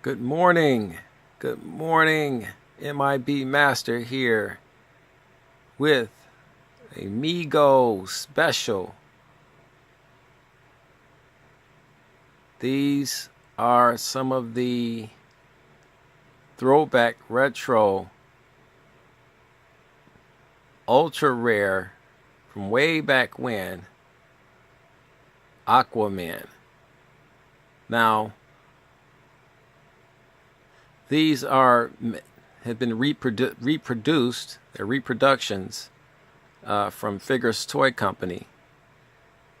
Good morning. Good morning. M.I.B. Master here with a MEGO special. These are some of the throwback retro ultra rare from way back when Aquaman. Now these have been reproduced. They're reproductions from Figures Toy Company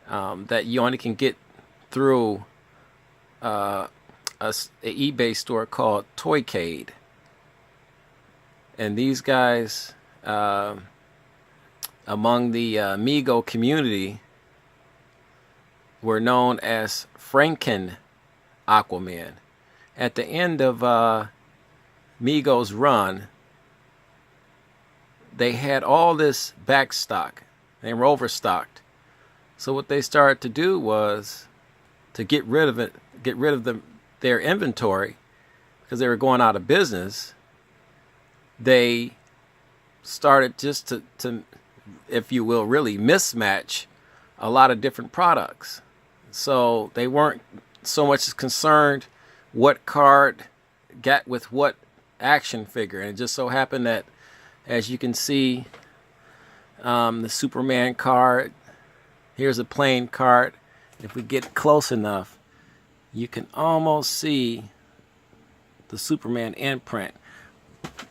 that you only can get through a eBay store called Toycade. And these guys, among the MEGO community, were known as Franken Aquaman. At the end of MEGO's run, they had all this back stock. They were overstocked. So what they started to do was to get rid of their inventory, because they were going out of business. They started just to, if you will, really mismatch a lot of different products. So they weren't so much concerned what card got with what action figure. And it just so happened that, as you can see, the Superman card, here's a plain card. If we get close enough, you can almost see the Superman imprint,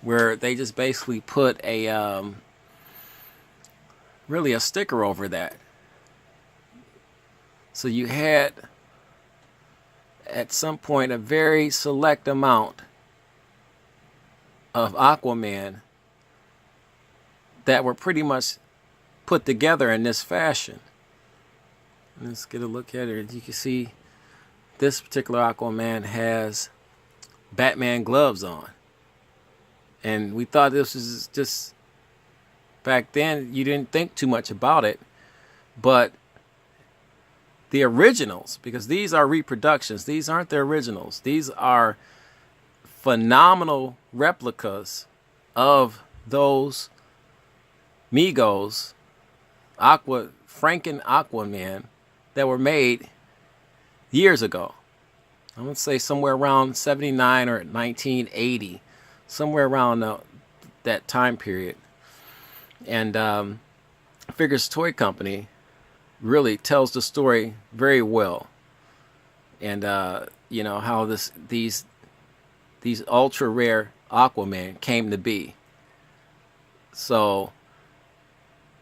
where they just basically put a really a sticker over that. So you had at some point a very select amount of Aquaman that were pretty much put together in this fashion. Let's get a look at it. You can see this particular Aquaman has Batman gloves on. And we thought this was just, back then you didn't think too much about it, but the originals, because these are reproductions, these aren't the originals, these are phenomenal replicas of those MEGOs, Franken Aquaman, that were made years ago. I'm going to say somewhere around 79 or 1980, somewhere around that time period. And Figures Toy Company really tells the story very well. And you know how these ultra rare Aquaman came to be. So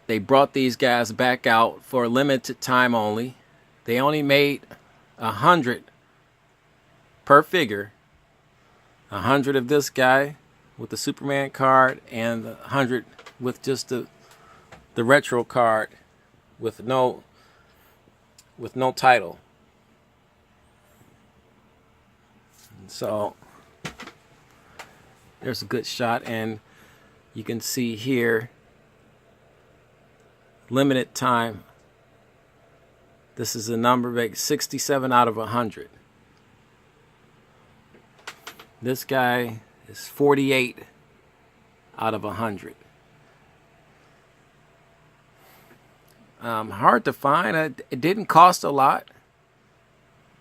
they brought these guys back out for a limited time only. They only made 100 per figure. 100 of this guy with the Superman card, and 100 with just the retro card with no title. So there's a good shot, and you can see here, limited time. This is a number like 67 out of 100. This guy is 48 out of 100. Hard to find. It didn't cost a lot.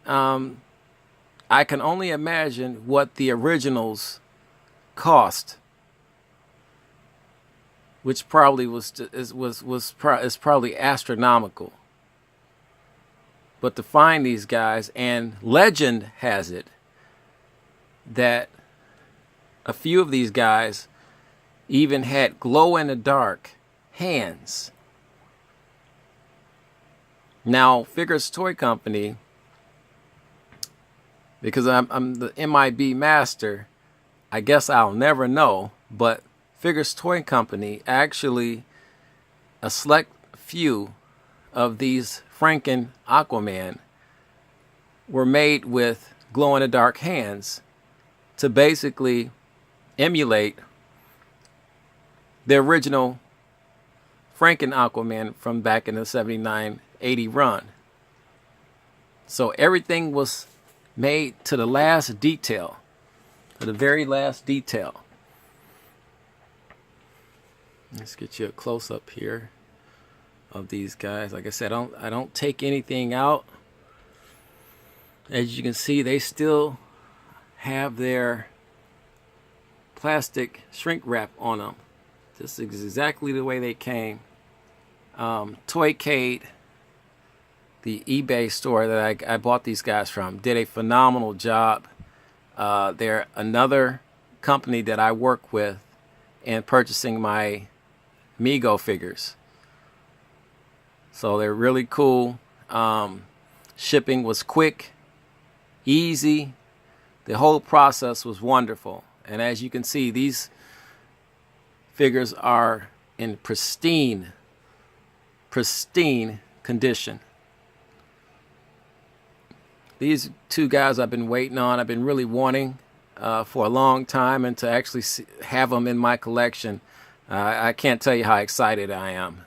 I can only imagine what the originals cost, which probably is probably astronomical. But to find these guys, and legend has it that a few of these guys even had glow-in-the-dark hands. Now, Figures Toy Company, because I'm the M.I.B. master, I guess I'll never know, but Figures Toy Company, actually a select few of these Franken Aquaman were made with glow-in-the-dark hands to basically emulate the original Franken Aquaman from back in the 79-80 run. So everything was made to the last detail. to the very last detail. Let's get you a close-up here of these guys. Like I said, I don't take anything out. As you can see, they still have their plastic shrink wrap on them. This is exactly the way they came. Toycade, the eBay store that I bought these guys from, did a phenomenal job. They're another company that I work with in purchasing my MEGO figures. So they're really cool. Shipping was quick, easy. The whole process was wonderful. And as you can see, these figures are in pristine condition. These two guys I've been waiting on. I've been really wanting for a long time, and to actually have them in my collection, I can't tell you how excited I am.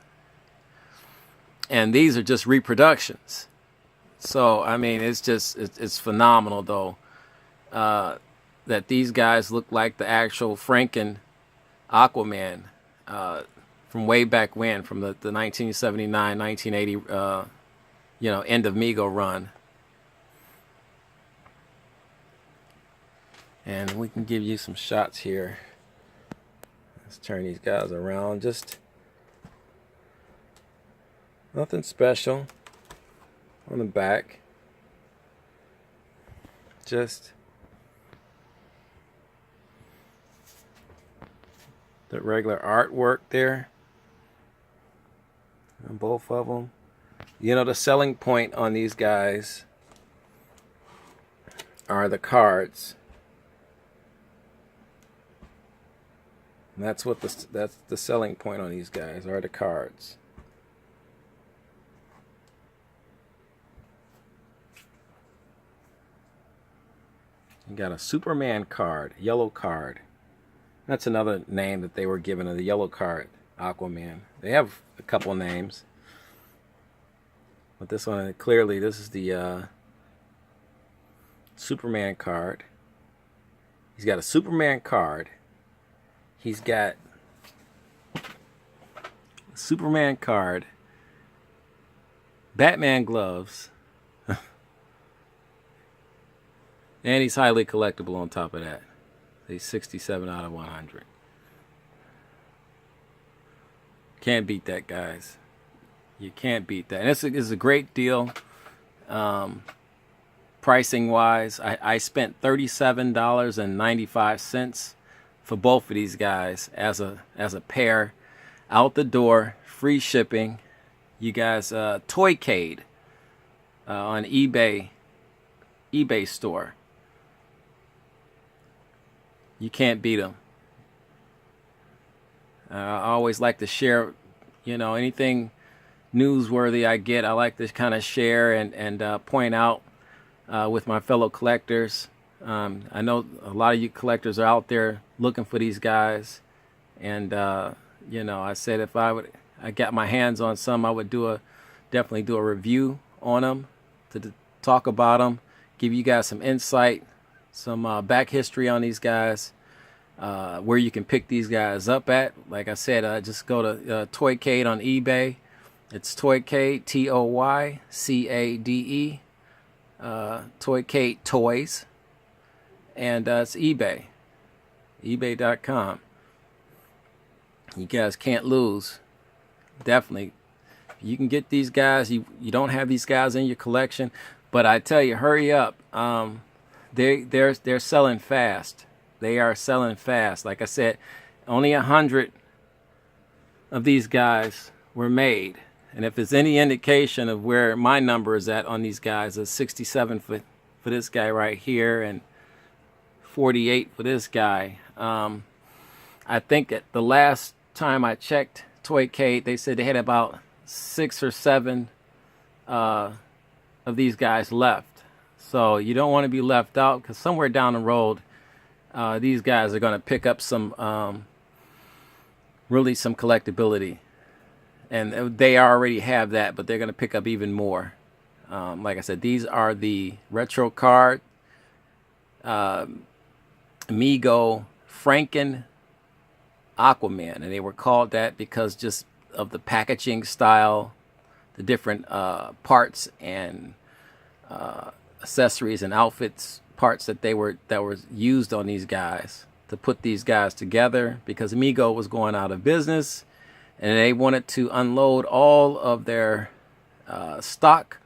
And these are just reproductions. So, I mean, it's phenomenal, though, that these guys look like the actual Franken Aquaman from way back when, from the 1979, 1980, end of MEGO run. And we can give you some shots here. Let's turn these guys around. Just nothing special on the back. Just the regular artwork there on both of them. The selling point on these guys are the cards. And that's the selling point on these guys, are the cards. You got a Superman card, yellow card. That's another name that they were given, of the yellow card, Aquaman. They have a couple names, but this one, clearly, this is the Superman card. He's got a Superman card. He's got a Superman card, Batman gloves, and he's highly collectible on top of that. He's 67 out of 100. Can't beat that, guys. You can't beat that. And it's a great deal. Pricing wise, I spent $37.95 for both of these guys as a pair, out the door, free shipping. You guys, Toycade on eBay store. You can't beat them. I always like to share, anything newsworthy I get. I like to kind of share and point out with my fellow collectors. I know a lot of you collectors are out there looking for these guys, and I said if I got my hands on some, I would definitely do a review on them, to talk about them, give you guys some insight, some back history on these guys, where you can pick these guys up at. Like I said, just go to Toycade on eBay. It's Toycade, Toycade, Toycade Toys, and it's eBay, ebay.com. You guys can't lose. Definitely, you can get these guys. You don't have these guys in your collection, but I tell you, hurry up. They're selling fast. They are selling fast. Like I said, only 100 of these guys were made. And if it's any indication of where my number is at on these guys, it's 67 for this guy right here, and 48 for this guy. I think at the last time I checked Toycade, they said they had about 6 or 7 of these guys left. So you don't want to be left out, because somewhere down the road, these guys are going to pick up some, really some collectability. And they already have that, but they're going to pick up even more. Like I said, these are the retro card MEGO Franken Aquaman, and they were called that because just of the packaging style, the different parts and accessories and outfits parts that were used on these guys to put these guys together, because MEGO was going out of business and they wanted to unload all of their stock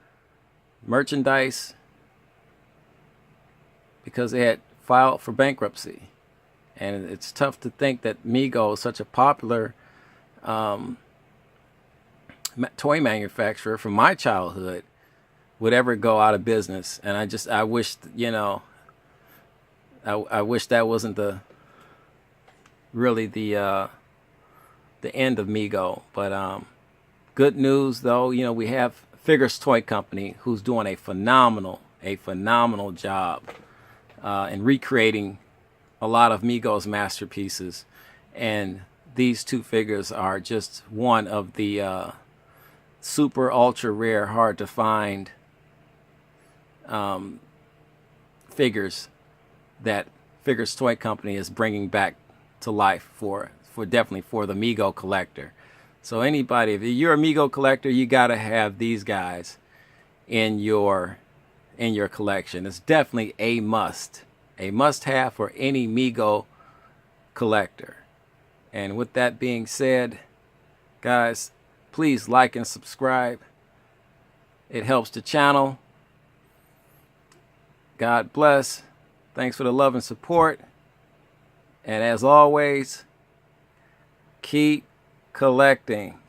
merchandise because they had filed for bankruptcy. And it's tough to think that MEGO is such a popular toy manufacturer from my childhood would ever go out of business. And I wish, you know, I wish that wasn't really the end of MEGO. But good news though, you know, we have Figures Toy Company, who's doing a phenomenal job in recreating a lot of MEGO's masterpieces, and these two figures are just one of the super ultra rare, hard to find figures that Figures Toy Company is bringing back to life for definitely for the MEGO collector. So anybody, if you're a MEGO collector, you got to have these guys in your collection. It's definitely a must-have for any MEGO collector. And with that being said, guys, please like and subscribe. It helps the channel. God bless. Thanks for the love and support. And as always, keep collecting.